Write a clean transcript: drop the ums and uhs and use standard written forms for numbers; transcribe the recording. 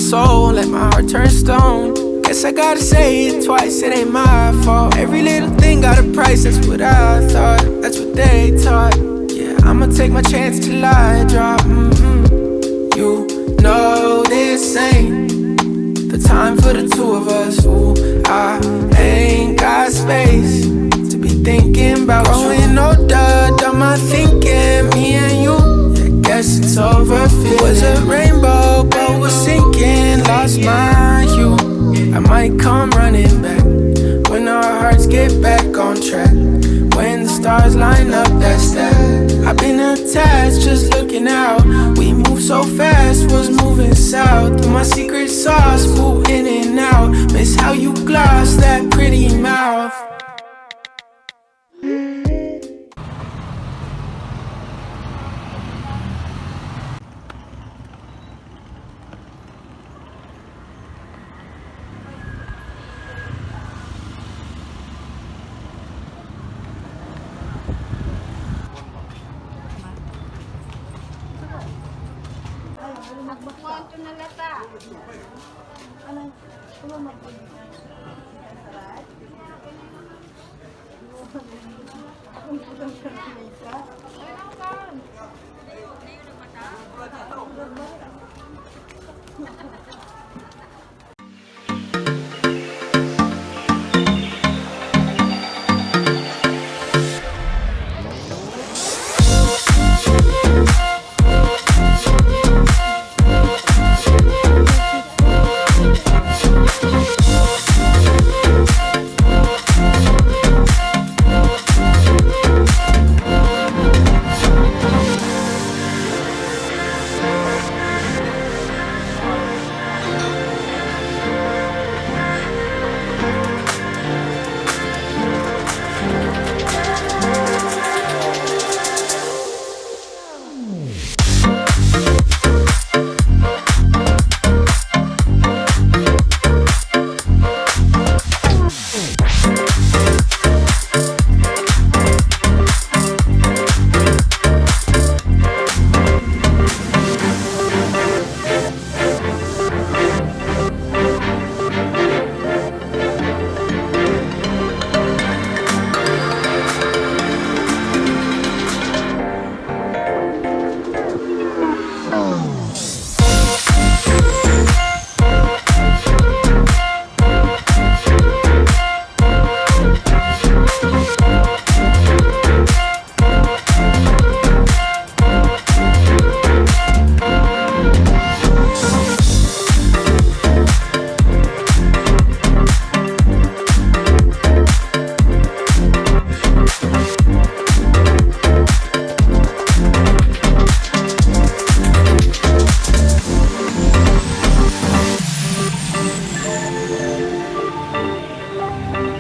soul, let my heart turn stone. Guess I gotta say it twice, it ain't my fault. Every little thing got a price, that's what I thought, that's what they taught. Yeah, I'ma take my chance till I drop. You know this ain't the time for the two of us. Ooh, I ain't got space to be thinking about growing older, done my thinking, me and you. Yeah, guess it's over. It was a rainbow, but we're sinking. Lost my hue. I might come running back when our hearts get back on track. When the stars line up, that's that. I've been attached, just looking out. We move so fast, was moving south. My secret sauce, boo in and out. Miss how you gloss that pretty mouth.